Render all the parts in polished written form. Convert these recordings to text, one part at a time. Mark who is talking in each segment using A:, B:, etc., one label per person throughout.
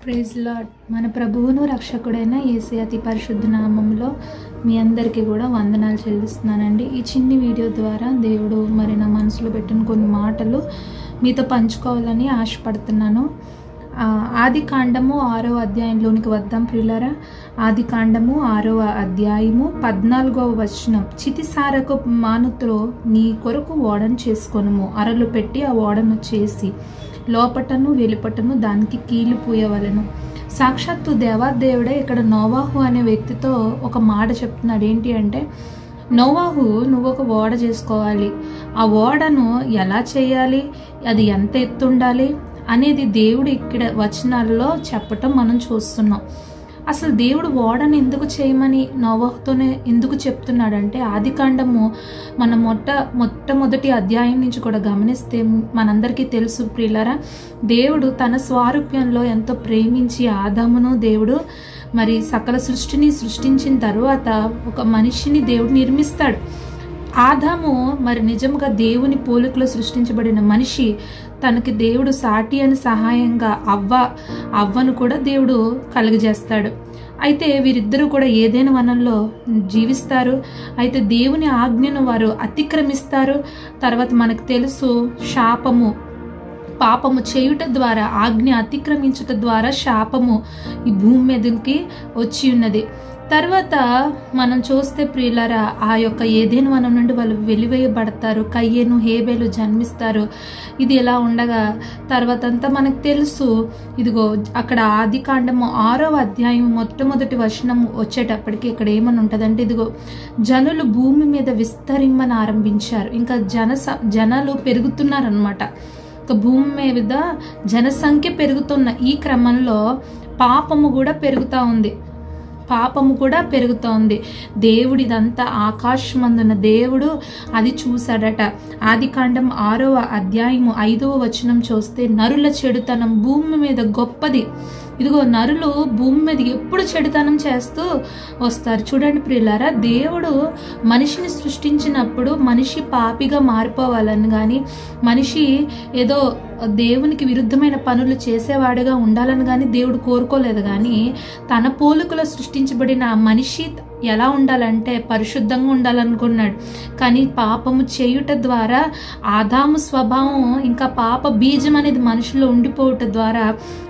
A: Praise lord. మన ప్రభువును రక్షకుడైన యేసయ్య అతి పరిశుద్ధ నామంలో మీ అందరికీ కూడా వందనాలు చెల్లిస్తున్నానండి. ఈ చిన్ని వీడియో ద్వారా దేవుడు మరి నా మనసులో పెట్టిన కొన్ని మాటలు మీతో పంచుకోవాలని ఆశపడుతున్నాను. ఆది కాండము 6వ అధ్యాయంలోనికి వద్దాం ప్రియులారా. ఆది కాండము 6వ అధ్యాయము 14వ వచనం. చితిసారకు మానుతో నీ కొరకు ఓడను చేసుకొనుము, అరలు పెట్టి ఆ ఓడను చేసి లోపటను వెలుపటను దానికి కీలిపోయేవలను. సాక్షాత్తు దేవాదేవుడే ఇక్కడ నోవాహు అనే వ్యక్తితో ఒక మాట చెప్తున్నాడు. ఏంటి అంటే, నోవాహు నువ్వు ఒక ఓడ చేసుకోవాలి, ఆ ఓడను ఎలా చేయాలి, అది ఎంత ఎత్తుండాలి అనేది దేవుడు ఇక్కడ వచనాల్లో చెప్పటం మనం చూస్తున్నాం. అసలు దేవుడు ఓడను ఎందుకు చేయమని నోవాహుతోనే ఎందుకు చెప్తున్నాడంటే, ఆది కాండము మన మొట్టమొదటి అధ్యాయం నుంచి కూడా గమనిస్తే మనందరికీ తెలుసు ప్రియులారా, దేవుడు తన స్వారూప్యంలో ఎంతో ప్రేమించి ఆదామును దేవుడు మరి సకల సృష్టిని సృష్టించిన తరువాత ఒక మనిషిని దేవుడు నిర్మిస్తాడు. ఆదాము మరి నిజంగా దేవుని పోలికలో సృష్టించబడిన మనిషి. తనకి దేవుడు సాటి అని సహాయంగా అవ్వను కూడా దేవుడు కలుగజేస్తాడు. అయితే వీరిద్దరూ కూడా ఏదైనా వనంలో జీవిస్తారు. అయితే దేవుని ఆజ్ఞను వారు అతిక్రమిస్తారు. తర్వాత మనకు తెలుసు, పాపము చేయుట ద్వారా, ఆజ్ఞ అతిక్రమించుట ద్వారా శాపము ఈ భూమి మీదకి వచ్చి ఉన్నది. తర్వాత మనం చూస్తే ప్రియులారా, ఆ యొక్క ఏదైనా వనం నుండి వాళ్ళు వెలివేయబడతారు. కయ్యేను హేబేలు జన్మిస్తారు. ఇది ఎలా ఉండగా తర్వాత అంతా మనకు తెలుసు. ఇదిగో అక్కడ ఆది కాండము 6వ అధ్యాయం మొట్టమొదటి వచనం వచ్చేటప్పటికి ఇక్కడ ఏమని ఉంటుందంటే, ఇదిగో జనులు భూమి మీద విస్తరిమ్మని ఆరంభించారు. ఇంకా జనాలు పెరుగుతున్నారనమాట. ఇంకా భూమి మీద జనసంఖ్య పెరుగుతున్న ఈ క్రమంలో పాపము కూడా పెరుగుతోంది. దేవుడు ఇదంతా ఆకాశమందున దేవుడు అది చూశాడట. ఆది కాండం 6వ అధ్యాయము 5వ వచనం చూస్తే, నరుల చెడుతనం భూమి మీద గొప్పది. ఇదిగో నరులు భూమి మీద ఎప్పుడు చెడుతనం చేస్తూ వస్తారు. చూడండి ప్రియులారా, దేవుడు మనిషిని సృష్టించినప్పుడు మనిషి పాపిగా మారిపోవాలని కానీ, మనిషి ఏదో దేవునికి విరుద్ధమైన పనులు చేసేవాడుగా ఉండాలని కానీ దేవుడు కోరుకోలేదు. కానీ తన పోలికలో సృష్టించబడిన మనిషి ఎలా ఉండాలంటే పరిశుద్ధంగా ఉండాలనుకున్నాడు. కానీ పాపము చేయుట ద్వారా ఆదాము స్వభావం ఇంకా పాప బీజం అనేది మనుషుల్లో ఉండిపోవటం ద్వారా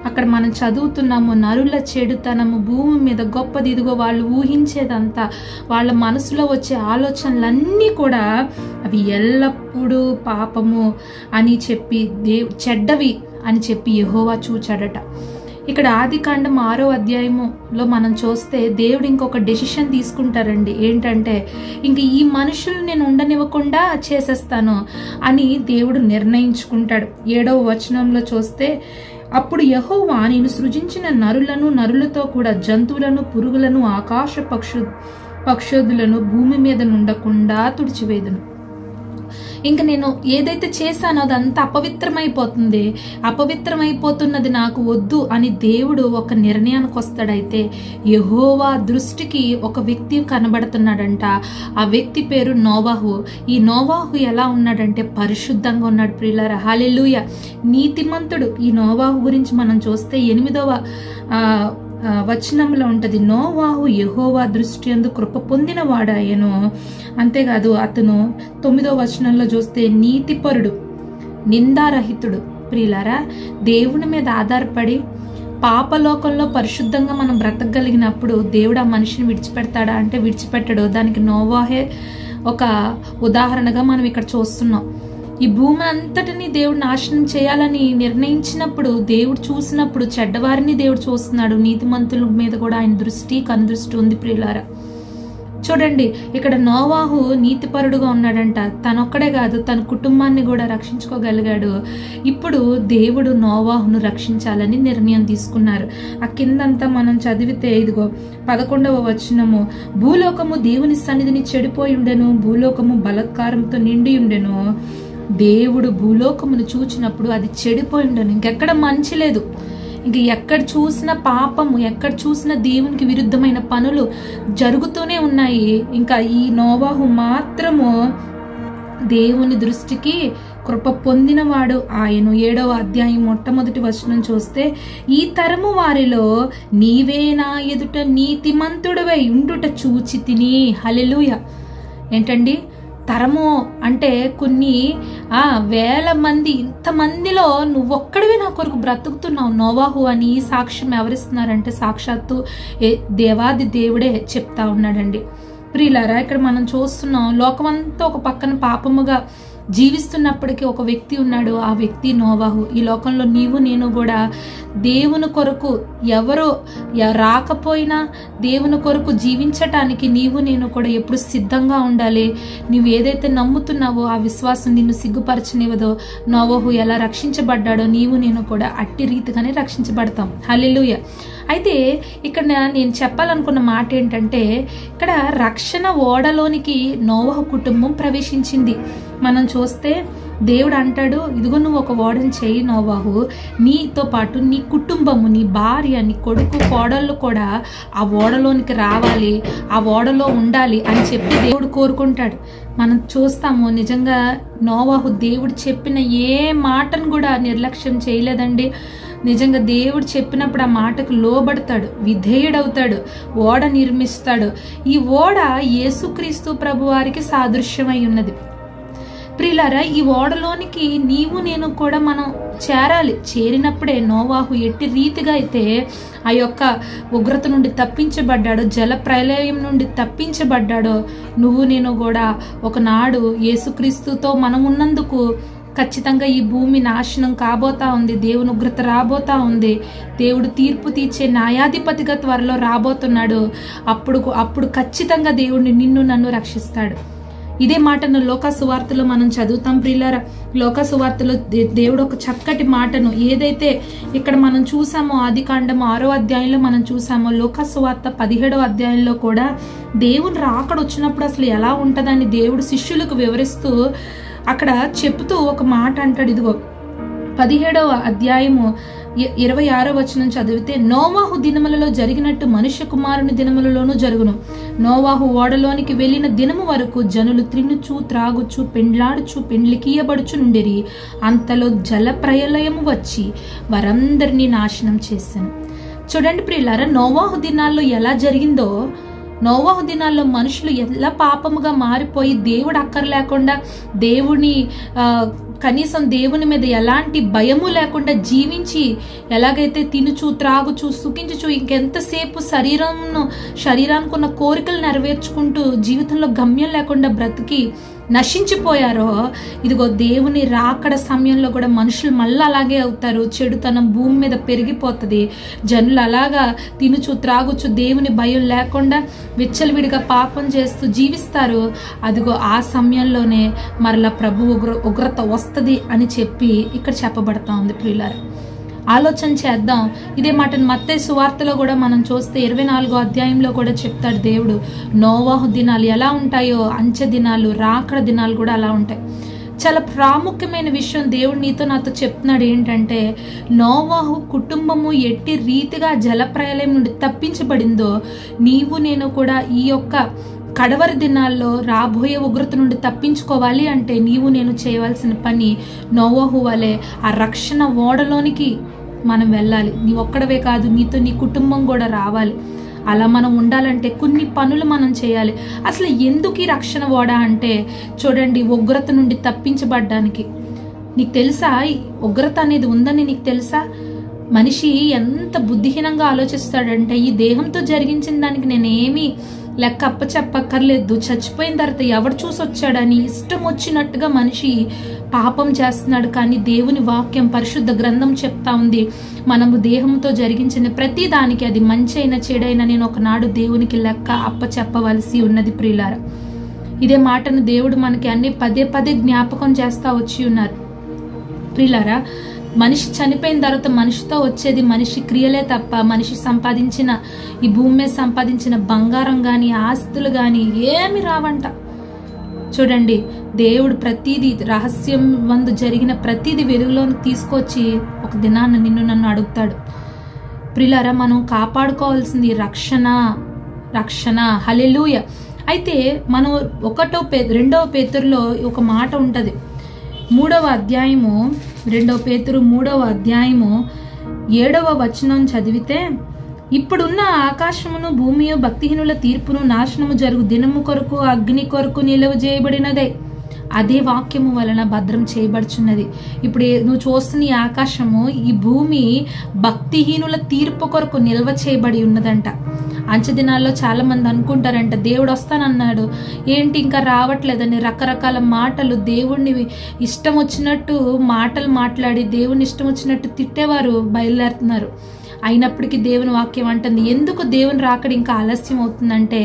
A: అక్కడ మనం చదువుతున్నాము, నరుల చెడుతనము భూమి మీద గొప్పది. ఇదిగో వాళ్ళు ఊహించేదంతా, వాళ్ళ మనసులో వచ్చే ఆలోచనలన్నీ కూడా అవి ఎల్లప్పుడూ పాపము అని చెప్పి చెడ్డవి అని చెప్పి యెహోవా చూచాడట. ఇక్కడ ఆది కాండం 6వ అధ్యాయములో మనం చూస్తే దేవుడు ఇంకొక డెసిషన్ తీసుకుంటారండి. ఏంటంటే, ఇంక ఈ మనుషులు నేను ఉండనివ్వకుండా చేసేస్తాను అని దేవుడు నిర్ణయించుకుంటాడు. 7వ వచనంలో చూస్తే, అప్పుడు యెహోవా నేను సృజించిన నరులతో కూడా జంతువులను, పురుగులను, ఆకాశ పక్షులను భూమి మీద నుండకుండా తుడిచివేదును. ఇంకా నేను ఏదైతే చేశానో అదంతా అపవిత్రమైపోతున్నది, నాకు వద్దు అని దేవుడు ఒక నిర్ణయానికి వస్తాడైతే యెహోవా దృష్టికి ఒక వ్యక్తి కనబడుతున్నాడంట. ఆ వ్యక్తి పేరు నోవాహు. ఈ నోవాహు ఎలా ఉన్నాడంటే పరిశుద్ధంగా ఉన్నాడు ప్రియులారా. హల్లెలూయా. నీతిమంతుడు. ఈ నోవాహు గురించి మనం చూస్తే 8వ వచనంలో ఉంటది, నోవాహు యెహోవా దృష్టి యందు కృప పొందిన వాడాయను. అంతేకాదు అతను 9వ వచనంలో చూస్తే నీతిపరుడు, నిందారహితుడు. ప్రియులారా, దేవుని మీద ఆధారపడి పాపలోకంలో పరిశుద్ధంగా మనం బ్రతకగలిగినప్పుడు దేవుడు ఆ మనిషిని విడిచిపెడతాడా అంటే విడిచిపెట్టడు. దానికి నోవాహే ఒక ఉదాహరణగా మనం ఇక్కడ చూస్తున్నాం. ఈ భూమి అంతటిని దేవుడు నాశనం చేయాలని నిర్ణయించినప్పుడు, దేవుడు చూసినప్పుడు చెడ్డవారిని దేవుడు చూస్తున్నాడు. నీతిమంతుల మీద కూడా ఆయన కనుదృష్టి ఉంది ప్రియులారా. చూడండి, ఇక్కడ నోవాహు నీతిపరుడుగా ఉన్నాడంట. తనొక్కడే కాదు, తన కుటుంబాన్ని కూడా రక్షించుకోగలిగాడు. ఇప్పుడు దేవుడు నోవాహును రక్షించాలని నిర్ణయం తీసుకున్నారు. ఆ కిందంతా మనం చదివితే, ఇదిగో 11వ వచనము, భూలోకము దేవుని సన్నిధిని చెడిపోయి ఉండెను, భూలోకము బలాత్కారంతో నిండి ఉండెను. దేవుడు భూలోకమును చూచినప్పుడు అది చెడిపోయి ఉండను. ఇంకెక్కడ మంచి లేదు. ఇంక ఎక్కడ చూసిన పాపము, ఎక్కడ చూసిన దేవునికి విరుద్ధమైన పనులు జరుగుతూనే ఉన్నాయి. ఇంకా ఈ నోవాహు మాత్రము దేవుని దృష్టికి కృప పొందినవాడు ఆయన. 7వ అధ్యాయం మొట్టమొదటి వచనం చూస్తే, ఈ తరము వారిలో నీవే నా ఎదుట నీతిమంతుడవై ఉండుట చూచి తిని. హల్లెలూయా. ఏంటండి తరము అంటే? కొన్ని వేల మంది, ఇంతమందిలో నువ్వొక్కడివే నా కొరకు బ్రతుకుతున్నావు నోవాహు అని సాక్ష్యం ఎవరిస్తున్నారంటే సాక్షాత్తు దేవాది దేవుడే చెప్తా ఉన్నాడండి. ప్రియులారా, ఇక్కడ మనం చూస్తున్నాం లోకమంతా ఒక పక్కన పాపముగా జీవిస్తున్నప్పటికీ ఒక వ్యక్తి ఉన్నాడు, ఆ వ్యక్తి నోవాహు. ఈ లోకంలో నీవు నేను కూడా దేవుని కొరకు ఎవరు రాకపోయినా దేవుని కొరకు జీవించటానికి నీవు నేను కూడా ఎప్పుడు సిద్ధంగా ఉండాలి. నువ్వు ఏదైతే నమ్ముతున్నావో ఆ విశ్వాసం నిన్ను సిగ్గుపరచనివ్వదో. నోవాహు ఎలా రక్షించబడ్డాడో నీవు నేను కూడా అట్టి రీతిగానే రక్షించబడతాం. హల్లెలూయా. అయితే ఇక్కడ నేను చెప్పాలనుకున్న మాట ఏంటంటే, ఇక్కడ రక్షణ ఓడలోనికి నోవాహు కుటుంబం ప్రవేశించింది. మనం చూస్తే దేవుడు అంటాడు, ఇదిగో నువ్వు ఒక ఓడను చేయి నోవాహు, నీతో పాటు నీ కుటుంబము, నీ భార్య, నీ కొడుకు, కోడళ్ళు కూడా ఆ ఓడలోనికి రావాలి, ఆ ఓడలో ఉండాలి అని చెప్పి దేవుడు కోరుకుంటాడు. మనం చూస్తాము నిజంగా నోవాహు దేవుడు చెప్పిన ఏ మాటను కూడా నిర్లక్ష్యం చేయలేదండి. నిజంగా దేవుడు చెప్పినప్పుడు ఆ మాటకు లోబడతాడు, విధేయుడవుతాడు, ఓడ నిర్మిస్తాడు. ఈ ఓడ యేసుక్రీస్తు ప్రభు వారికి సాదృశ్యమై ఉన్నది. ప్రియులారా, ఈ ఓడలోనికి నీవు నేను కూడా మనం చేరాలి. చేరినప్పుడే నోవాహు ఎట్టి రీతిగా అయితే ఆ యొక్క ఉగ్రత నుండి తప్పించబడ్డాడో, జల ప్రళయం నుండి తప్పించబడ్డాడో, నువ్వు నేను కూడా ఒకనాడు యేసుక్రీస్తుతో మనం ఉన్నందుకు ఖచ్చితంగా ఈ భూమి నాశనం కాబోతా ఉంది, దేవుని ఉగ్రత రాబోతా ఉంది, దేవుడు తీర్పు తీర్చే న్యాయాధిపతిగా త్వరలో రాబోతున్నాడు. అప్పుడు ఖచ్చితంగా దేవుడిని నిన్ను నన్ను రక్షిస్తాడు. ఇదే మాటను లోకా సువార్తలో మనం చదువుతాం. ప్రియులారా, లోకా సువార్తలో దేవుడు ఒక చక్కటి మాటను ఏదైతే ఇక్కడ మనం చూసామో, ఆదికాండం 6వ అధ్యాయంలో మనం చూసామో, లోకా సువార్త 17వ అధ్యాయంలో కూడా దేవుని రాకడ వచ్చినప్పుడు అసలు ఎలా ఉంటుందని దేవుడు శిష్యులకు వివరిస్తూ అక్కడ చెప్తూ ఒక మాట అంటాడు. ఇదిగో 17వ అధ్యాయము 26వ వచనం చదివితే, నోవాహు దినములలో జరిగినట్టు మనుష్య కుమారుని దినములలోనూ జరుగును. నోవాహు ఓడలోనికి వెళ్లిన దినము వరకు జనులు తినుచు త్రాగుచు పెండ్లాడుచు పెండ్లికీయబడుచు నుండిరి. అంతలో జల ప్రళయము వచ్చి వారందరినీ నాశనం చేశాను. చూడండి ప్రియులారా, నోవాహు దినాల్లో ఎలా జరిగిందో, నోవాహు దినాల్లో మనుషులు ఎలా పాపముగా మారిపోయి దేవుడు అక్కర్లేకుండా, దేవుని కనీసం దేవుని మీద ఎలాంటి భయము లేకుండా జీవించి, ఎలాగైతే తినుచు త్రాగుచు సుఖించుచు ఇంకెంతసేపు శరీరానికి ఉన్న కోరికలు నెరవేర్చుకుంటూ జీవితంలో గమ్యం లేకుండా బ్రతికి నశించిపోయారో, ఇదిగో దేవుని రాకడ సమయంలో కూడా మనుషులు మళ్ళీ అలాగే అవుతారు. చెడుతనం భూమి మీద పెరిగిపోతుంది. జనులు అలాగా తినుచు త్రాగుచు దేవుని భయం లేకుండా విచ్చలవిడిగా పాపం చేస్తూ జీవిస్తారు. అదిగో ఆ సమయంలోనే మరలా ప్రభు ఉగ్రత వస్తుంది అని చెప్పి ఇక్కడ చెప్పబడతా ఉంది. ప్రియులారా, ఆలోచన చేద్దాం. ఇదే మాటను మత్తయి సువార్తలో కూడా మనం చూస్తే 24వ అధ్యాయంలో కూడా చెప్తాడు దేవుడు, నోవాహు దినాలు ఎలా ఉంటాయో అంచె దినాలు, రాకడ దినాలు కూడా అలా ఉంటాయి. చాలా ప్రాముఖ్యమైన విషయం దేవుడు నీతో నాతో చెప్తున్నాడు. ఏంటంటే, నోవాహు కుటుంబము ఎట్టి రీతిగా జల ప్రళయం నుండి తప్పించబడిందో, నీవు నేను కూడా ఈ యొక్క కడవరి దినాల్లో రాబోయే ఉగ్రత నుండి తప్పించుకోవాలి అంటే నీవు నేను చేయవలసిన పని నోవాహు వలె ఆ రక్షణ ఓడలోనికి మనం వెళ్ళాలి. నీ ఒక్కడవే కాదు, నీతో నీ కుటుంబం కూడా రావాలి. అలా మనం ఉండాలంటే కొన్ని పనులు మనం చేయాలి. అసలు ఎందుకు ఈ రక్షణ ఓడ అంటే, చూడండి, ఉగ్రత నుండి తప్పించబడ్డానికి. నీకు తెలుసా ఉగ్రత అనేది ఉందని నీకు తెలుసా? మనిషి ఎంత బుద్ధిహీనంగా ఆలోచిస్తాడంటే, ఈ దేహంతో జరిగించిన దానికి నేనేమి లెక్క అప్పచెప్పక్కర్లేదు, చచ్చిపోయిన తర్వాత ఎవడు చూసొచ్చాడని ఇష్టం వచ్చినట్టుగా మనిషి పాపం చేస్తున్నాడు. కానీ దేవుని వాక్యం, పరిశుద్ధ గ్రంథం చెప్తా ఉంది, మనము దేహంతో జరిగించిన ప్రతి దానికి, అది మంచి అయినా చెడైనా, నేను ఒకనాడు దేవునికి లెక్క అప్పచెప్పవలసి ఉన్నది. ప్రియులారా, ఇదే మాటను దేవుడు మనకి అన్ని పదే పదే జ్ఞాపకం చేస్తా వచ్చి ఉన్నారు. ప్రియులారా, మనిషి చనిపోయిన తర్వాత మనిషితో వచ్చేది మనిషి క్రియలే తప్ప, మనిషి సంపాదించిన ఈ భూమి మీద సంపాదించిన బంగారం గాని, ఆస్తులు గాని ఏమి రావంట. చూడండి, దేవుడు ప్రతిదీ రహస్యం వందు జరిగిన ప్రతిదీ వెలుగులోకి తీసుకొచ్చి ఒక దినాన్ని నిన్ను నన్ను అడుగుతాడు. ప్రియులారా, మనం కాపాడుకోవాల్సింది రక్షణ. హల్లెలూయా. అయితే మనం 2వ పేతురులో ఒక మాట ఉంటది, 3వ అధ్యాయము 2 పేతురు 3వ అధ్యాయము 7వ వచనం చదివితే, ఇప్పుడున్న ఆకాశమును భూమియు భక్తిహీనుల తీర్పును నాశనము జరుగు దినము కొరకు అగ్ని కొరకు నిలువ చేయబడినదే. అదే వాక్యము వలన భద్రం చేయబడుచున్నది. ఇప్పుడు నువ్వు చూస్తున్న ఈ ఆకాశము, ఈ భూమి భక్తిహీనుల తీర్పు కొరకు నిల్వ చేయబడి ఉన్నదంట. అంచె దినాల్లో చాలా మంది అనుకుంటారంట, దేవుడు వస్తానన్నాడు ఏంటి ఇంకా రావట్లేదని రకరకాల మాటలు, దేవుణ్ణి ఇష్టం వచ్చినట్టు మాటలు మాట్లాడి దేవుని ఇష్టం వచ్చినట్టు తిట్టేవారు బయలుదేరుతున్నారు. అయినప్పటికీ దేవుని వాక్యం అంటుంది, ఎందుకు దేవుని రాకడ ఇంకా ఆలస్యం అవుతుందంటే,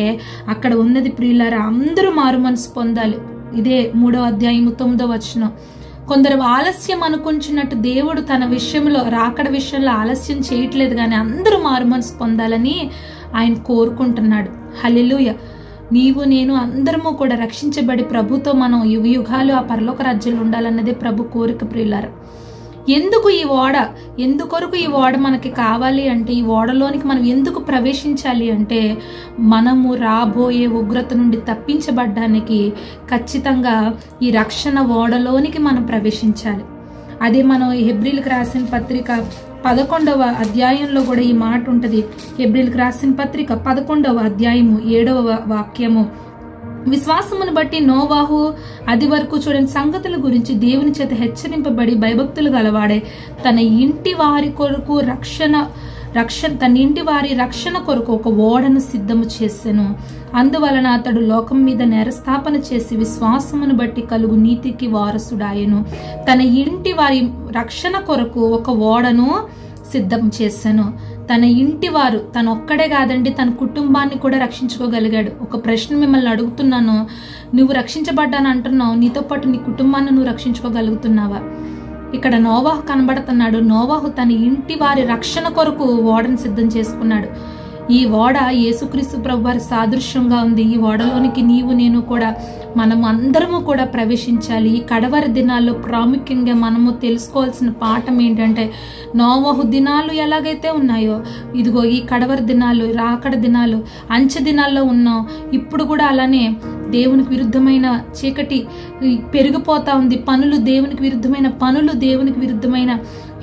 A: అక్కడ ఉన్నది ప్రియులారా, అందరూ మారు మనసు పొందాలి. ఇదే 3వ అధ్యాయము 9వ వచనం. కొందరు ఆలస్యం అనుకుంటున్నట్టు దేవుడు తన విషయంలో, రాకడ విషయంలో ఆలస్యం చేయట్లేదు, కానీ అందరూ మారు మనసు పొందాలని ఆయన కోరుకుంటున్నాడు. హల్లెలూయా. నీవు నేను అందరము కూడా రక్షించబడి ప్రభుతో మనం యుగ యుగాలు ఆ పరలోక రాజ్యంలో ఉండాలన్నదే ప్రభు కోరిక ప్రియులారా. ఎందుకు ఈ ఓడ, ఎందుకొరకు ఈ ఓడ మనకి కావాలి అంటే, ఈ ఓడలోనికి మనం ఎందుకు ప్రవేశించాలి అంటే, మనము రాబోయే ఉగ్రత నుండి తప్పించబడ్డానికి ఖచ్చితంగా ఈ రక్షణ ఓడలోనికి మనం ప్రవేశించాలి. అదే మనం హెబ్రీలకు రాసిన పత్రిక 11వ అధ్యాయంలో కూడా ఈ మాట ఉంటుంది. హెబ్రీలకు రాసిన పత్రిక 11వ అధ్యాయము 7వ వాక్యము, విశ్వాసమును బట్టి నోవాహు అది వరకు చూడని సంగతుల గురించి దేవుని చేత హెచ్చరింపబడి భయభక్తులు గలవాడే తన ఇంటి వారి కొరకు తన ఇంటి వారి రక్షణ కొరకు ఒక ఓడను సిద్ధము చేసెను. అందువలన అతడు లోకం మీద నేరస్థాపన చేసి విశ్వాసమును బట్టి కలుగు నీతికి వారసుడాయను. తన ఇంటి వారి రక్షణ కొరకు ఒక ఓడను సిద్ధం చేశాను. తన ఇంటి వారు, తను ఒక్కడే కాదండి, తన కుటుంబాన్ని కూడా రక్షించుకోగలిగాడు. ఒక ప్రశ్న మిమ్మల్ని అడుగుతున్నాను, నువ్వు రక్షించబడ్డాను అంటున్నావు, నీతో పాటు నీ కుటుంబాన్ని నువ్వు రక్షించుకోగలుగుతున్నావా? ఇక్కడ నోవాహు కనబడుతున్నాడు. నోవాహు తన ఇంటి వారి రక్షణ కొరకు ఓడను సిద్ధం చేసుకున్నాడు. ఈ ఓడ యేసుక్రీస్తు ప్రభు వారి సాదృశ్యంగా ఉంది. ఈ ఓడలోనికి నీవు నేను కూడా, మనము అందరము కూడా ప్రవేశించాలి. ఈ కడవరి దినాల్లో ప్రాముఖ్యంగా మనము తెలుసుకోవాల్సిన పాఠం ఏంటంటే, నోవాహు దినాలు ఎలాగైతే ఉన్నాయో, ఇదిగో ఈ కడవరి దినాలు, రాకడ దినాలు, అంచె దినాల్లో ఉన్నాం. ఇప్పుడు కూడా అలానే దేవునికి విరుద్ధమైన చీకటి పెరిగిపోతా ఉంది. దేవునికి విరుద్ధమైన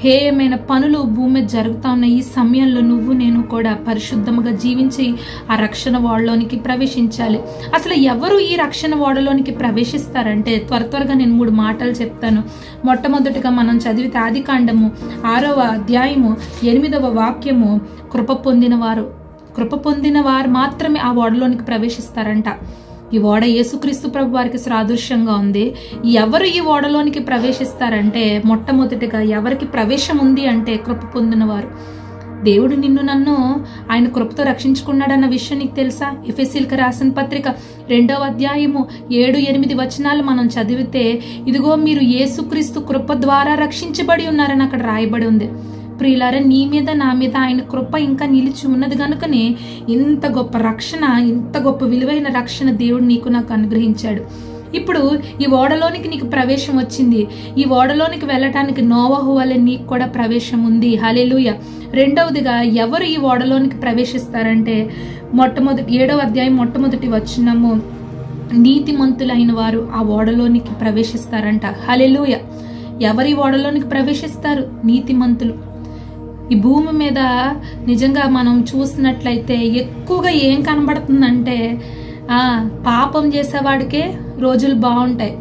A: హేయమైన పనులు భూమి మీద జరుగుతా ఉన్నాయి. ఈ సమయంలో నువ్వు నేను కూడా పరిశుద్ధముగా జీవించి ఆ రక్షణ ఓడలోనికి ప్రవేశించాలి. అసలు ఎవరు ఈ రక్షణ ఓడలోనికి ప్రవేశిస్తారంటే, త్వరగా నేను 3 మాటలు చెప్తాను. మొట్టమొదటిగా మనం చదివితే ఆదికాండము 6వ అధ్యాయము 8వ వాక్యము, కృప పొందిన వారు మాత్రమే ఆ ఓడలోనికి ప్రవేశిస్తారంట. ఈ ఓడ యేసుక్రీస్తు ప్రభు వారికి సాదృశ్యంగా ఉంది. ఎవరు ఈ ఓడలోనికి ప్రవేశిస్తారంటే, మొట్టమొదటిగా ఎవరికి ప్రవేశం ఉంది అంటే కృప పొందినవారు. దేవుడు నిన్ను నన్ను ఆయన కృపతో రక్షించుకున్నాడన్న విషయం నీకు తెలుసా? ఎఫెసీయులకు రాసిన పత్రిక 2వ అధ్యాయము 7-8 వచనాలు మనం చదివితే, ఇదిగో మీరు యేసుక్రీస్తు కృప ద్వారా రక్షించబడి ఉన్నారని అక్కడ రాయబడి ఉంది. ప్రియులారా, నీ మీద నా మీద ఆయన కృప ఇంకా నిలిచి ఉన్నది కనుకనే ఇంత గొప్ప రక్షణ, ఇంత గొప్ప విలువైన రక్షణ దేవుడు నీకు నాకు అనుగ్రహించాడు. ఇప్పుడు ఈ ఓడలోనికి నీకు ప్రవేశం వచ్చింది. ఈ ఓడలోనికి వెళ్ళటానికి నోవాహు వలె నీకు కూడా ప్రవేశం ఉంది. హల్లెలూయా. రెండవదిగా ఎవరు ఈ ఓడలోనికి ప్రవేశిస్తారంటే, 7వ అధ్యాయం మొట్టమొదటి వచనము, నీతిమంతులైన వారు ఆ ఓడలోనికి ప్రవేశిస్తారంట. హల్లెలూయా. ఎవరి ఓడలోనికి ప్రవేశిస్తారు? నీతిమంతులు. ఈ భూమి మీద నిజంగా మనం చూసినట్లయితే ఎక్కువగా ఏం కనబడుతుందంటే, పాపం చేసేవాడికే రోజులు బాగుంటాయి,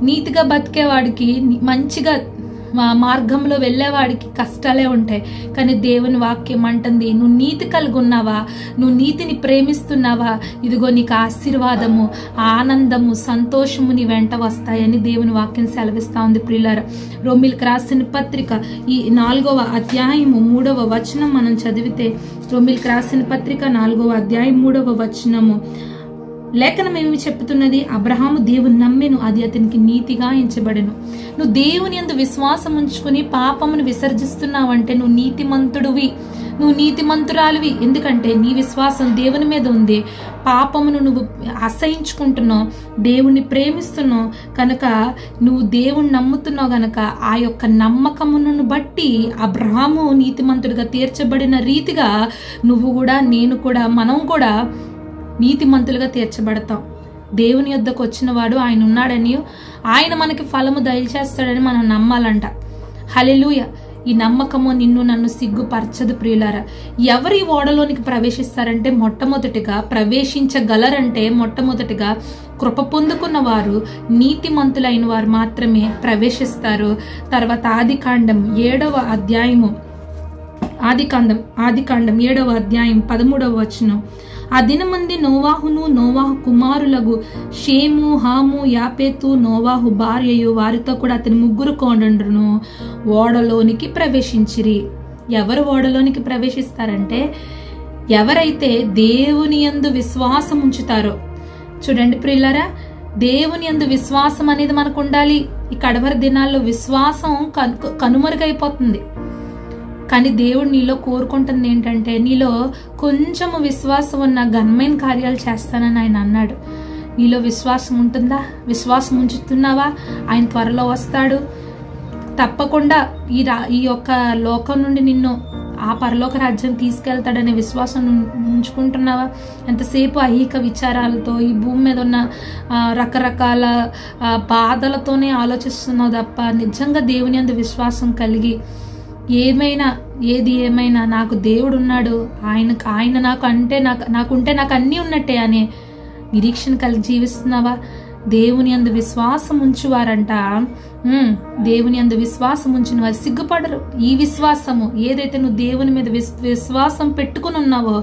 A: నీతిగా బతికేవాడికి, మంచిగా మార్గంలో వెళ్ళేవాడికి కష్టాలే ఉంటాయి. కానీ దేవుని వాక్యం అంటుంది, నువ్వు నీతి కలిగి ఉన్నావా, నువ్వు నీతిని ప్రేమిస్తున్నావా, ఇదిగో నీకు ఆశీర్వాదము, ఆనందము, సంతోషము నీ వెంట వస్తాయని దేవుని వాక్యం సెలవిస్తా ఉంది. ప్రియులారా, రోమీయులకు రాసిన పత్రిక ఈ 4వ అధ్యాయము 3వ వచనం మనం చదివితే, రోమీయులకు రాసిన పత్రిక 4వ అధ్యాయం 3వ వచనము, లేఖనం ఏమి చెప్తున్నది? అబ్రహాము దేవుని నమ్మెను, అది అతనికి నీతిగా ఎంచబడెను. నువ్వు దేవుని యందు విశ్వాసం ఉంచుకుని పాపమును విసర్జిస్తున్నావంటే నువ్వు నీతిమంతుడివి, నువ్వు నీతిమంతురాలివి. ఎందుకంటే నీ విశ్వాసం దేవుని మీద ఉంది. పాపమును నువ్వు అసహించుకుంటున్నావు, దేవుణ్ణి ప్రేమిస్తున్నావు కనుక, నువ్వు దేవుణ్ణి నమ్ముతున్నావు గనక, ఆ యొక్క నమ్మకమును బట్టి అబ్రహాము నీతిమంతుడిగా తీర్చబడిన రీతిగా నువ్వు కూడా, నేను కూడా, మనం కూడా నీతిమంతులుగా తీర్చబడతాం. దేవుని యొద్దకు వచ్చిన వాడు ఆయన ఉన్నాడని, ఆయన మనకి ఫలము దయచేస్తాడని మనం నమ్మాలంట. హల్లెలూయా. ఈ నమ్మకము నిన్ను నన్ను సిగ్గుపరచదు ప్రియులారా. ఎవరు ఈ ఓడలోనికి ప్రవేశిస్తారంటే, మొట్టమొదటిగా ప్రవేశించగలరంటే మొట్టమొదటిగా కృప పొందుకున్న వారు, నీతిమంతులైన వారు మాత్రమే ప్రవేశిస్తారు. తర్వాత ఆదికాండం 7వ అధ్యాయము, ఆదికాండం 7వ అధ్యాయం 13వ వచనం. ఆ దినమంది నోవాహును నోవాహు కుమారులకు షేము, హాము, యాపేతు, నోవాహు భార్యయు వారితో కూడా అతని 3 కోండ్రును ఓడలోనికి ప్రవేశించిరి. ఎవరు ఓడలోనికి ప్రవేశిస్తారంటే, ఎవరైతే దేవుని యందు విశ్వాసం ఉంచుతారో. చూడండి ప్రియులారా, దేవుని యందు విశ్వాసం అనేది మనకు ఉండాలి. ఈ కడవరి దినాల్లో విశ్వాసం కనుమరుగైపోతుంది. కానీ దేవుడు నీలో కోరుకుంటుంది ఏంటంటే, నీలో కొంచెము విశ్వాసం ఉన్న ఘనమైన కార్యాలు చేస్తానని ఆయన అన్నాడు. నీలో విశ్వాసం ఉంటుందా? విశ్వాసం ఉంచుతున్నావా? ఆయన త్వరలో వస్తాడు. తప్పకుండా ఈ యొక్క లోకం నుండి నిన్ను ఆ పరలోక రాజ్యం తీసుకెళ్తాడనే విశ్వాసం ఉంచుకుంటున్నావా? ఎంతసేపు ఐహిక విచారాలతో ఈ భూమి మీద ఉన్న రకరకాల బాధలతోనే ఆలోచిస్తున్నావు తప్ప, నిజంగా దేవుని యందు విశ్వాసం కలిగి ఏది ఏమైనా నాకు దేవుడు ఉన్నాడు, ఆయన నాకుంటే నాకు అన్నీ ఉన్నట్టే అనే నిరీక్షణ కలిగి జీవిస్తున్నావా? దేవుని యందు విశ్వాసం ఉంచువారంట, దేవుని యందు విశ్వాసం ఉంచిన వారు సిగ్గుపడరు. ఈ విశ్వాసము ఏదైతే నువ్వు దేవుని మీద విశ్వాసం పెట్టుకుని ఉన్నావో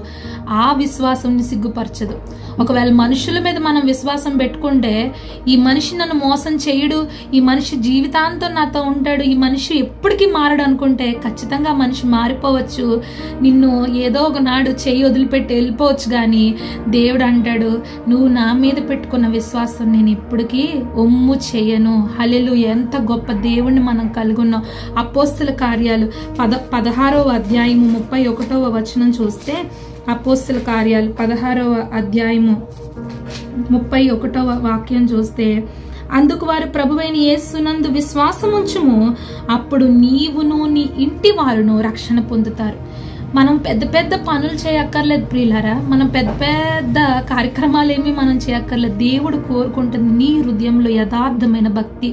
A: ఆ విశ్వాసం ని సిగ్గుపరచదు. ఒకవేళ మనుషుల మీద మనం విశ్వాసం పెట్టుకుంటే, ఈ మనిషి నన్ను మోసం చేయడు, ఈ మనిషి జీవితాంతం నాతో ఉంటాడు, ఈ మనిషి ఎప్పటికీ మారడు అనుకుంటే ఖచ్చితంగా మనిషి మారిపోవచ్చు, నిన్ను ఏదో ఒక నాడు చెయ్యి వదిలిపెట్టి వెళ్ళిపోవచ్చు. కానీ దేవుడు అంటాడు, నువ్వు నా మీద పెట్టుకున్న విశ్వాసం నేను ఇప్పటికీ ఒమ్ము చేయను. హల్లెలూయా. ఎంత గొప్ప దేవుణ్ణి మనం కలిగి ఉన్నాం. అపోస్తల కార్యాలు 16వ అధ్యాయము 31వ వచనం చూస్తే, అపోస్తల కార్యాలు 16వ అధ్యాయము 31వ వాక్యం చూస్తే, అందుకు వారు ప్రభువైన యేసునందు విశ్వాసం ఉంచుము, అప్పుడు నీవును నీ ఇంటి వారును రక్షణ పొందుతారు. మనం పెద్ద పెద్ద పనులు చేయక్కర్లేదు ప్రియులారా, మనం పెద్ద పెద్ద కార్యక్రమాలు ఏమీ మనం చేయక్కర్లేదు. దేవుడు కోరుకుంటుంది నీ హృదయంలో యథార్థమైన భక్తి,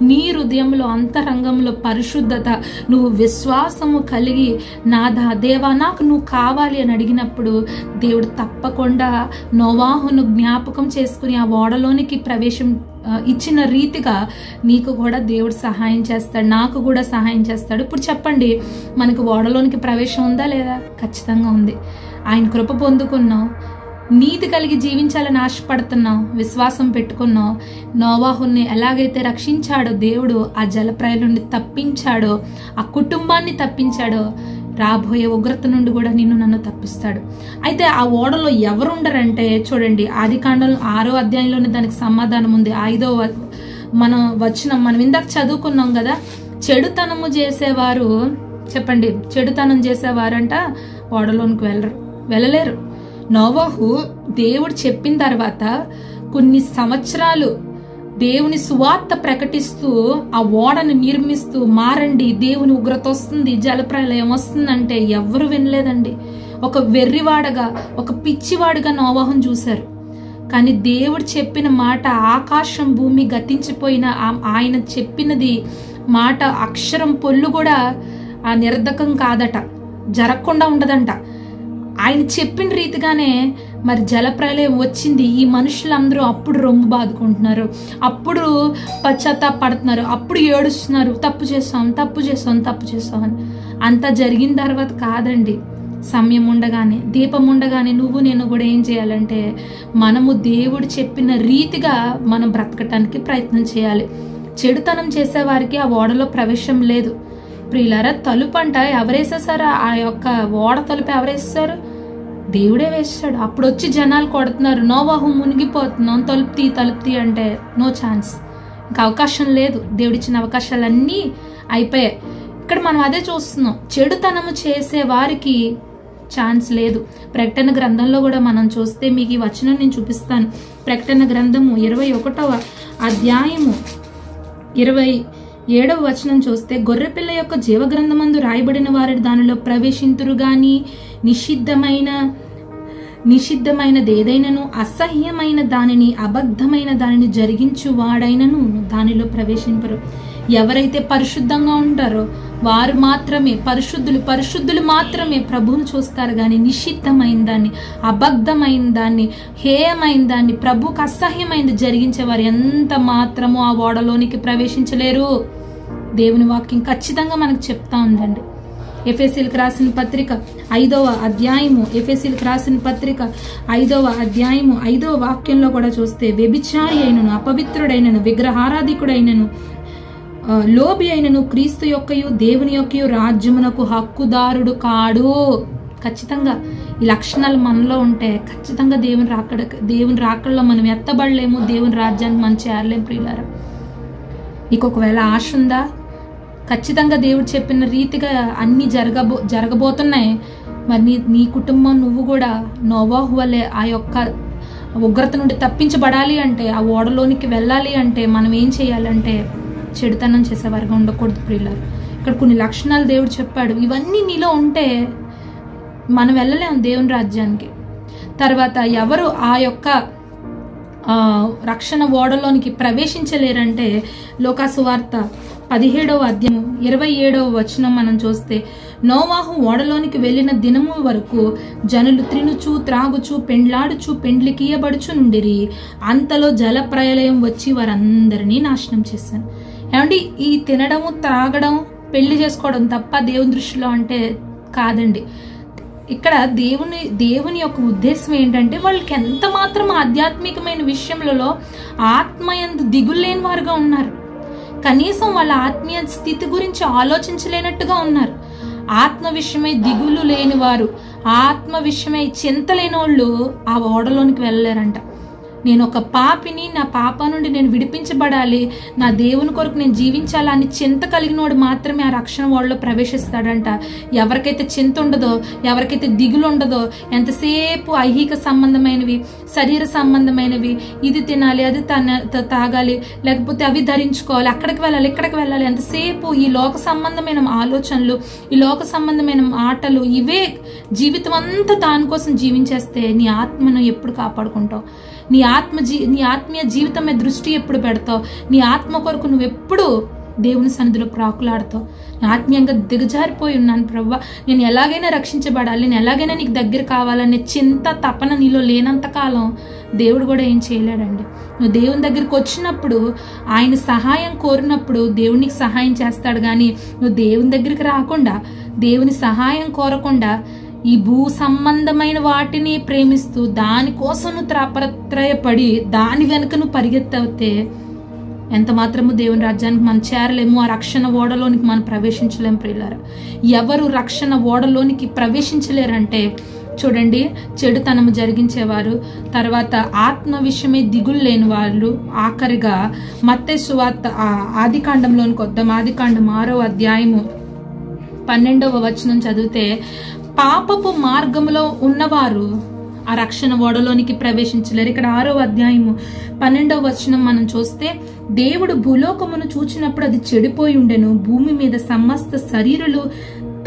A: నీ హృదయంలో అంతరంగంలో పరిశుద్ధత. నువ్వు విశ్వాసము కలిగి, నాదా దేవా నాకు నువ్వు కావాలి అని అడిగినప్పుడు దేవుడు తప్పకుండా నోవాహును జ్ఞాపకం చేసుకుని ఆ ఓడలోనికి ప్రవేశం ఇచ్చిన రీతిగా నీకు కూడా దేవుడు సహాయం చేస్తాడు, నాకు కూడా సహాయం చేస్తాడు. ఇప్పుడు చెప్పండి, మనకు ఓడలోనికి ప్రవేశం ఉందా లేదా? ఖచ్చితంగా ఉంది. ఆయన కృప పొందుకున్నావు, నీతి కలిగి జీవించాలని ఆశపడుతున్నావు, విశ్వాసం పెట్టుకున్నావు. నోవాహుని ఎలాగైతే రక్షించాడో దేవుడు, ఆ జలప్రాయం నుండి తప్పించాడో, ఆ కుటుంబాన్ని తప్పించాడో, రాబోయే ఉగ్రత నుండి కూడా నిన్ను నన్ను తప్పిస్తాడు. అయితే ఆ ఓడలో ఎవరుండరంటే, చూడండి ఆదికాండం 6వ అధ్యాయంలోనే దానికి సమాధానం ఉంది. 5వ మనం ఇందాక చదువుకున్నాం కదా, చెడుతనము చేసేవారు, చెప్పండి, చెడుతనం చేసేవారంట ఓడలోనికి వెళ్ళలేరు. నోవాహు దేవుడు చెప్పిన తర్వాత కొన్ని సంవత్సరాలు దేవుని సువార్త ప్రకటిస్తూ ఆ ఓడను నిర్మిస్తూ, మారండి దేవుని ఉగ్రత వస్తుంది, జలప్రలయం వస్తుందంటే ఎవరు వినలేదండి. ఒక వెర్రివాడగా, ఒక పిచ్చివాడుగా నోవాహును చూశారు. కానీ దేవుడు చెప్పిన మాట, ఆకాశం భూమి గతించిపోయిన ఆయన చెప్పినది మాట అక్షరం పొల్లు కూడా ఆ నిరర్ధకం కాదట, జరగకుండా ఉండదంట. ఆయన చెప్పిన రీతిగానే మరి జలప్రలయం వచ్చింది. ఈ మనుషులందరూ అప్పుడు రొమ్ము బాదుకుంటున్నారు, అప్పుడు పశ్చాత్తాపడుతున్నారు, అప్పుడు ఏడుస్తున్నారు, తప్పు చేసాం అని. అంతా జరిగిన తర్వాత కాదండి, సమయం ఉండగానే, దీపం ఉండగానే నువ్వు నేను కూడా ఏం చేయాలంటే, మనము దేవుడు చెప్పిన రీతిగా మనం బ్రతకటానికి ప్రయత్నం చేయాలి. చెడుతనం చేసేవారికి ఆ ఓడలో ప్రవేశం లేదు ప్రియులారా. తలుపు అంట ఎవరేసేసారు? ఆ యొక్క ఓడ తలుపు ఎవరేసారు? దేవుడే వేసాడు. అప్పుడు వచ్చి జనాలు కొడుతున్నారు, నోవాహు మునిగిపోతున్నాం, తలుపు తీ అంటే నో ఛాన్స్, ఇంకా అవకాశం లేదు. దేవుడిచ్చిన అవకాశాలన్నీ అయిపోయాయి. ఇక్కడ మనం అదే చూస్తున్నాం, చెడుతనము చేసే వారికి ఛాన్స్ లేదు. ప్రకటన గ్రంథంలో కూడా మనం చూస్తే, మీకు ఈ వచనం నేను చూపిస్తాను. ప్రకటన గ్రంథము 21వ అధ్యాయము 27వ వచనం చూస్తే, గొర్రెపిల్ల యొక్క జీవగ్రంథమందు రాయబడిన వారి దానిలో ప్రవేశింతురు గాని, నిషిద్ధమైన నిషిద్ధమైనది ఏదైనను అసహ్యమైన దానిని అబద్ధమైన దానిని జరిగించువాడైనను దానిలో ప్రవేశింపరు. ఎవరైతే పరిశుద్ధంగా ఉంటారో వారు మాత్రమే పరిశుద్ధులు మాత్రమే ప్రభువును చూస్తారు. కానీ నిషిద్ధమైన దాన్ని, అబద్ధమైన దాన్ని, హేయమైన దాన్ని, ప్రభువుకు అసహ్యమైనది జరిగించేవారు ఎంత మాత్రమో ఆ ఓడలోనికి ప్రవేశించలేరు. దేవుని వాక్యం ఖచ్చితంగా మనకు చెప్తా ఉందండి. ఎఫెసీయులకు రాసిన పత్రిక 5వ అధ్యాయము, ఎఫెసీయులకు రాసిన పత్రిక 5వ అధ్యాయము 5వ వాక్యంలో కూడా చూస్తే, వ్యభిచారి అయినను, అపవిత్రుడైనను, విగ్రహారాధికుడైనను, లోబి అయినను క్రీస్తు యొక్కయు దేవుని యొక్కయు రాజ్యమునకు హక్కుదారుడు కాడు. ఖచ్చితంగా ఈ లక్షణాలు మనలో ఉంటే ఖచ్చితంగా దేవుని రాకడలో మనం ఎత్తబడలేము, దేవుని రాజ్యానికి మనం చేరలేము. ప్రియులారా, నీకు ఒకవేళ ఆశ ఉందా? ఖచ్చితంగా దేవుడు చెప్పిన రీతిగా అన్నీ జరగబోతున్నాయి. మరి నీ కుటుంబం, నువ్వు కూడా నోవాహు వలె ఆ యొక్క ఉగ్రత నుండి తప్పించబడాలి అంటే, ఆ ఓడలోనికి వెళ్ళాలి అంటే మనం ఏం చేయాలంటే చెడుతనం చేసేవారుగా ఉండకూడదు. ప్రియులారు, ఇక్కడ కొన్ని లక్షణాలు దేవుడు చెప్పాడు. ఇవన్నీ నీలో ఉంటే మనం వెళ్ళలేము దేవుని రాజ్యానికి. తర్వాత ఎవరు ఆ యొక్క రక్షణ ఓడలోనికి ప్రవేశించలేరంటే, లోకాసు వార్త 17వ అధ్యాయం 27వ వచనం మనం చూస్తే, నోవాహు ఓడలోనికి వెళ్ళిన దినము వరకు జనులు త్రినుచు, త్రాగుచు, పెండ్లాడుచు, పెండ్లికియబడుచు నుండిరి. అంతలో జల ప్రళయం వచ్చి వారందరినీ నాశనం చేశాను. ఏమండి, ఈ తినడము, త్రాగడం, పెళ్లి చేసుకోవడం తప్ప దేవుని దృష్టిలో అంటే కాదండి. ఇక్కడ దేవుని యొక్క ఉద్దేశం ఏంటంటే, వాళ్ళకి ఎంత మాత్రం ఆధ్యాత్మికమైన విషయములలో ఆత్మయందు దిగులేని వారుగా ఉన్నారు. కనీసం వాళ్ళ ఆత్మీయ స్థితి గురించి ఆలోచించలేనట్టుగా ఉన్నారు. ఆత్మ విషయమై దిగులు లేని వారు, ఆత్మ విషయమై చింత లేని వాళ్ళు ఆ ఓడలోనికి వెళ్ళలేరంట. నేను ఒక పాపిని, నా పాప నుండి నేను విడిపించబడాలి, నా దేవుని కొరకు నేను జీవించాలా అని చింత కలిగినోడు మాత్రమే ఆ రక్షణ ఓడలో ప్రవేశిస్తాడంట. ఎవరికైతే చింత ఉండదో, ఎవరికైతే దిగులు ఉండదో, ఎంతసేపు ఐహిక సంబంధమైనవి, శరీర సంబంధమైనవి, ఇది తినాలి, అది తాగాలి, లేకపోతే అవి ధరించుకోవాలి, అక్కడికి వెళ్ళాలి, ఇక్కడికి వెళ్ళాలి, ఎంతసేపు ఈ లోక సంబంధమైన ఆలోచనలు, ఈ లోక సంబంధమైన ఆటలు, ఇవే జీవితం అంతా దానికోసం జీవించేస్తే నీ ఆత్మను ఎప్పుడు కాపాడుకుంటావు? నీ ఆత్మీయ జీవితం మీద దృష్టి ఎప్పుడు పెడతావు? నీ ఆత్మ కొరకు నువ్వు ఎప్పుడు దేవుని సన్నిధిలో ప్రాకులాడతావు? ఆత్మీయంగా దిగజారిపోయి ఉన్నాను ప్రభువా, నేను ఎలాగైనా రక్షించబడాలి, నేను ఎలాగైనా నీకు దగ్గర కావాలనే చింత, తపన నీలో లేనంత కాలం దేవుడు కూడా ఏం చేయలేడండి. నువ్వు దేవుని దగ్గరికి వచ్చినప్పుడు, ఆయన సహాయం కోరినప్పుడు దేవునికి సహాయం చేస్తాడు. కానీ నువ్వు దేవుని దగ్గరికి రాకుండా, దేవుని సహాయం కోరకుండా ఈ భూ సంబంధమైన వాటిని ప్రేమిస్తూ దానికోసం నువ్వు త్రాపత్రయపడి దాని వెనుక నువ్వు పరిగెత్తితే ఎంత మాత్రము దేవుని రాజ్యానికి మనం చేరలేము. ఆ రక్షణ ఓడలోనికి మనం ప్రవేశించలేము. ప్రియులారా, ఎవరు రక్షణ ఓడలోనికి ప్రవేశించలేరంటే, చూడండి, చెడుతనము జరిగించేవారు, తర్వాత ఆత్మ విషయమే దిగులు లేని వాళ్ళు, ఆఖరిగా మత్తయి సువార్త ఆదికాండంలోనికి వద్దాం. ఆదికాండం 6వ అధ్యాయము 12వ వచనం చదివితే, పాపపు మార్గంలో ఉన్నవారు ఆ రక్షణ ఓడలోనికి ప్రవేశించలేరు. ఇక్కడ 6వ అధ్యాయము 12వ వచనం మనం చూస్తే, దేవుడు భూలోకమును చూచినప్పుడు అది చెడిపోయి ఉండెను, భూమి మీద సమస్త శరీరులు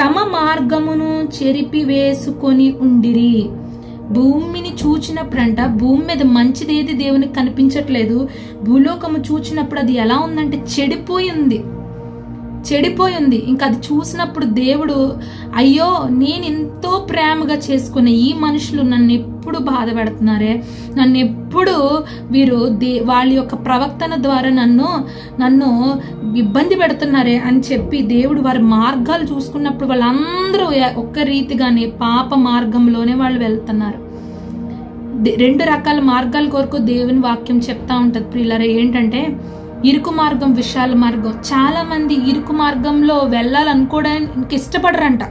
A: తమ మార్గమును చెరిపి వేసుకొని ఉండిరి. భూమిని చూచినప్పుడంట, భూమి మీద మంచిది ఏది దేవునికి కనిపించట్లేదు. భూలోకము చూచినప్పుడు అది ఎలా ఉందంటే చెడిపోయింది. ఇంకా అది చూసినప్పుడు దేవుడు, అయ్యో, నేను ఎంతో ప్రేమగా చేసుకునే ఈ మనుషులు నన్ను ఎప్పుడు బాధ పెడుతున్నారే, నన్ను ఎప్పుడు వీరు వాళ్ళ యొక్క ప్రవర్తన ద్వారా నన్ను ఇబ్బంది పెడుతున్నారే అని చెప్పి దేవుడు వారి మార్గాలు చూసుకున్నప్పుడు వాళ్ళందరూ ఒక్క రీతిగానే పాప మార్గంలోనే వాళ్ళు వెళ్తున్నారు. 2 రకాల మార్గాల కొరకు దేవుని వాక్యం చెప్తా ఉంటది ప్రియులారా. ఏంటంటే, ఇరుకు మార్గం, విశాల మార్గం. చాలా మంది ఇరుకు మార్గంలో వెళ్ళాలనుకోవడానికి ఇష్టపడరంట.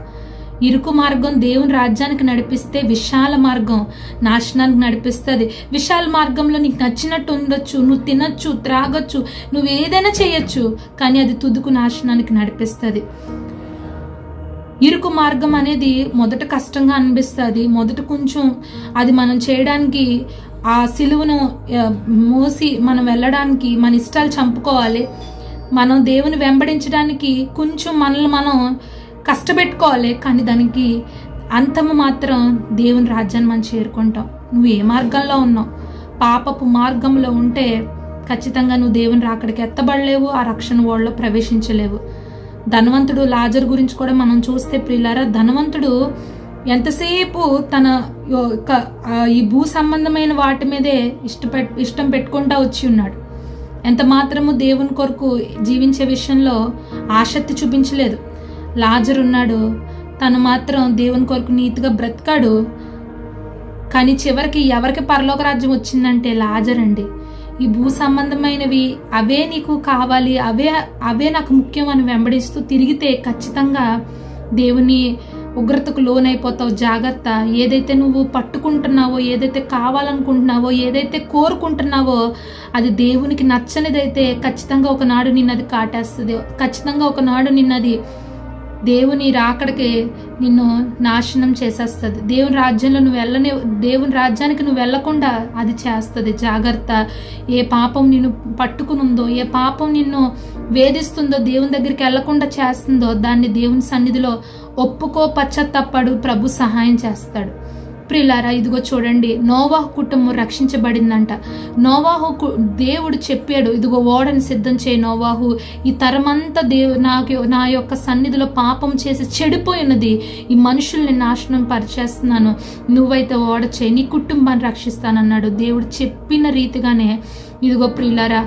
A: ఇరుకు మార్గం దేవుని రాజ్యానికి నడిపిస్తే, విశాల మార్గం నాశనానికి నడిపిస్తుంది. విశాల మార్గంలో నీకు నచ్చినట్టు ఉండొచ్చు, నువ్వు తినొచ్చు, త్రాగొచ్చు, నువ్వు ఏదైనా చేయొచ్చు, కానీ అది తుదుకు నాశనానికి నడిపిస్తుంది. ఇరుకు మార్గం అనేది మొదట కష్టంగా అనిపిస్తుంది. మొదట కొంచెం అది మనం చేయడానికి, ఆ సిలువను మోసి మనం వెళ్ళడానికి మన ఇష్టాలు చంపుకోవాలి. మనం దేవుని వెంబడించడానికి కొంచెం మనల్ని మనం కష్టపెట్టుకోవాలి. కానీ దానికి అంతము మాత్రం దేవుని రాజ్యాన్ని మనం చేరుకుంటాం. నువ్వు ఏ మార్గంలో ఉన్నావు, పాపపు మార్గంలో ఉంటే ఖచ్చితంగా నువ్వు దేవుని రాకడికి ఎత్తబడలేవు, ఆ రక్షణ ఓడలో ప్రవేశించలేవు. ధనవంతుడు లాజరు గురించి కూడా మనం చూస్తే ప్రియులారా, ధనవంతుడు ఎంతసేపు తన ఈ భూ సంబంధమైన వాటి మీదే ఇష్టం పెట్టుకుంటా వచ్చి ఉన్నాడు. ఎంత మాత్రము దేవుని కొరకు జీవించే విషయంలో ఆసక్తి చూపించలేదు. లాజరు ఉన్నాడు, తను మాత్రం దేవుని కొరకు నీతిగా బ్రతికాడు. కానీ చివరికి ఎవరికి పరలోక రాజ్యం వచ్చిందంటే లాజర్ అండి. ఈ భూ సంబంధమైనవి అవే నీకు కావాలి, అవే నాకు ముఖ్యం అని వెంబడిస్తూ తిరిగితే ఖచ్చితంగా దేవుని ఉగ్రతకు లోనైపోతావు. జాగ్రత్త. ఏదైతే నువ్వు పట్టుకుంటున్నావో, ఏదైతే కావాలనుకుంటున్నావో, ఏదైతే కోరుకుంటున్నావో అది దేవునికి నచ్చనిదైతే ఖచ్చితంగా ఒకనాడు నిన్నది కాటేస్తుంది. ఖచ్చితంగా ఒకనాడు నిన్నది దేవుని రాకడికి నిన్ను నాశనం చేసేస్తుంది. దేవుని రాజ్యంలో దేవుని రాజ్యానికి నువ్వు వెళ్లకుండా అది చేస్తుంది. జాగ్రత్త. ఏ పాపం నిన్ను పట్టుకునుందో, ఏ పాపం నిన్ను వేధిస్తుందో, దేవుని దగ్గరికి వెళ్లకుండా చేస్తుందో దాన్ని దేవుని సన్నిధిలో ఒప్పుకో, పశ్చాత్తాపడు, ప్రభు సహాయం చేస్తాడు. ప్రియులారా, ఇదిగో చూడండి, నోవాహు కుటుంబం రక్షించబడిందంట. దేవుడు చెప్పాడు, ఇదిగో ఓడని సిద్ధం చేయి నోవాహు, ఈ తరమంతా నా యొక్క సన్నిధిలో పాపం చేసి చెడిపోయినది, ఈ మనుషుల్ని నాశనం పరిచేస్తున్నాను, నువ్వైతే ఓడ చేయి, నీ కుటుంబాన్ని రక్షిస్తానన్నాడు. దేవుడు చెప్పిన రీతిగానే ఇదిగో ప్రియులారా,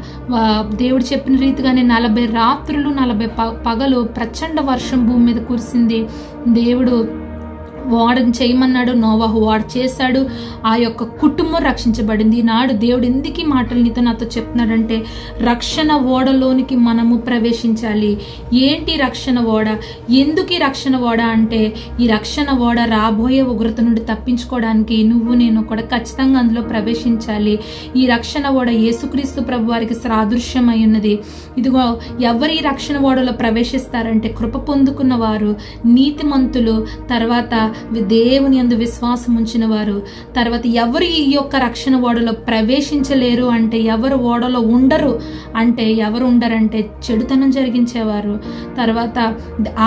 A: దేవుడు చెప్పిన రీతిగానే 40 రాత్రులు 40 పగలు ప్రచండ వర్షం భూమి మీద కురిసింది. దేవుడు ఓడని చేయమన్నాడు, నోవాహు ఓడ చేశాడు, ఆ యొక్క కుటుంబం రక్షించబడింది. ఈనాడు దేవుడు ఎందుకు ఈ మాటలు నాతో చెప్తున్నాడంటే, రక్షణ ఓడలోనికి మనము ప్రవేశించాలి. ఏంటి రక్షణ ఓడ? ఎందుకు ఈ రక్షణ ఓడ అంటే, ఈ రక్షణ ఓడ రాబోయే ఉగ్రత నుండి తప్పించుకోవడానికి నువ్వు నేను కూడా ఖచ్చితంగా అందులో ప్రవేశించాలి. ఈ రక్షణ ఓడ యేసుక్రీస్తు ప్రభు వారికి సాదృశ్యమై ఉన్నది. ఇదిగో ఎవరు ఈ రక్షణ ఓడలో ప్రవేశిస్తారంటే, కృప పొందుకున్న వారు, నీతిమంతులు, తర్వాత దేవుని యందు విశ్వాసం ఉంచిన వారు. తర్వాత ఎవరు ఈ యొక్క రక్షణ ఓడలో ప్రవేశించలేరు అంటే, ఎవరు ఓడలో ఉండరు అంటే, ఎవరు ఉండరంటే చెడుతనం జరిగించేవారు, తర్వాత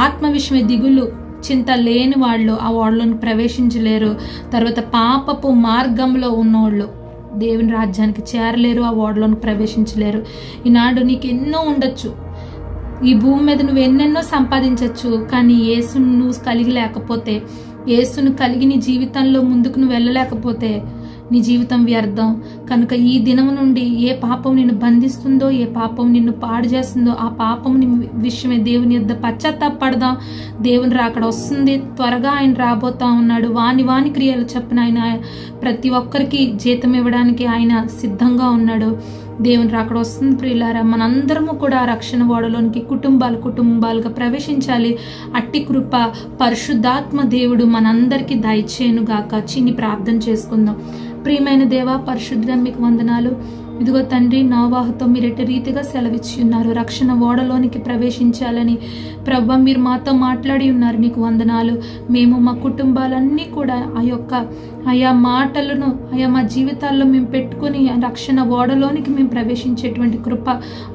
A: ఆత్మ విషయమే దిగులు చింత లేని వాళ్ళు ఆ ఓడలోని ప్రవేశించలేరు. తర్వాత పాపపు మార్గంలో ఉన్నోళ్ళు దేవుని రాజ్యానికి చేరలేరు, ఆ ఓడలోని ప్రవేశించలేరు. ఈనాడు నీకు ఎన్నో ఉండొచ్చు, ఈ భూమి మీద నువ్వు ఎన్నెన్నో సంపాదించవచ్చు, కానీ యేసును నువ్వు కలిగి లేకపోతే, యేసును కలిగి నీ జీవితంలో ముందుకు నువ్వు వెళ్ళలేకపోతే నీ జీవితం వ్యర్థం. కనుక ఈ దినం నుండి ఏ పాపం నిన్ను బంధిస్తుందో, ఏ పాపం నిన్ను పాడు చేస్తుందో, ఆ పాపం విషయమే దేవుని యొద్ద పశ్చాత్తాపడదాం. దేవుని రాకడ వస్తుంది, త్వరగా ఆయన రాబోతా ఉన్నాడు. వాని క్రియలు చెప్పిన ఆయన ప్రతి ఒక్కరికి జీతం ఇవ్వడానికి ఆయన సిద్ధంగా ఉన్నాడు. దేవుని రాకడ వస్తుంది ప్రియులారా. మనందరము కూడా రక్షణ ఓడలోనికి కుటుంబాలుగా ప్రవేశించాలి. అట్టి కృప పరిశుద్ధాత్మ దేవుడు మనందరికీ దయచేయును గాక. చిన్ని ప్రార్థన చేసుకుందాం. ప్రియమైన దేవా, పరిశుద్ధుడా, మీకు వందనాలు. ఇదిగో తండ్రి, నోవాహుతో మీరు ఎట్టి రీతిగా సెలవిచ్చి ఉన్నారు, రక్షణ ఓడలోనికి ప్రవేశించాలని. ప్రభు, మీరు మాతో మాట్లాడి ఉన్నారు, మీకు వందనాలు. మేము మా కుటుంబాలన్నీ కూడా ఆయా మాటలను మా జీవితాల్లో మేము పెట్టుకుని రక్షణ ఓడలోనికి మేము ప్రవేశించేటువంటి కృప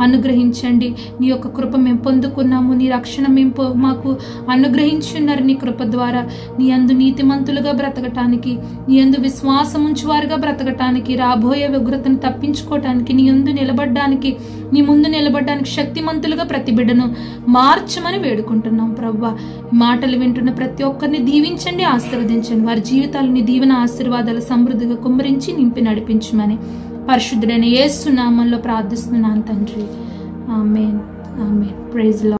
A: అనుగ్రహించండి. నీ యొక్క కృప మేము పొందుకున్నాము, నీ రక్షణ మేము మాకు అనుగ్రహించి ఉన్నారు. నీ కృప ద్వారా నీ యందు నీతిమంతులుగా బ్రతకటానికి, నీ యందు విశ్వాసం ఉంచువారుగా బ్రతకటానికి, రాబోయే ఉగ్రతను తప్పించుకోవటానికి, నీ యందు నిలబడ్డానికి, నీ ముందు నిలబడ్డానికి శక్తిమంతులుగా ప్రతి బిడ్డను మార్చమని వేడుకుంటున్నాం. ప్రభువా, ఈ మాటలు వింటున్న ప్రతి ఒక్కరిని దీవించండి, ఆశీర్వదించండి. వారి జీవితాలని దీవెన ఆశీర్వాదాలు సమృద్ధిగా కుమ్మరించి నింపి నడిపించమని పరిశుద్ధుడైన యేసు నామములో ప్రార్థిస్తున్నాను తండ్రి. ఆమేన్. ఆమేన్. Praise lord.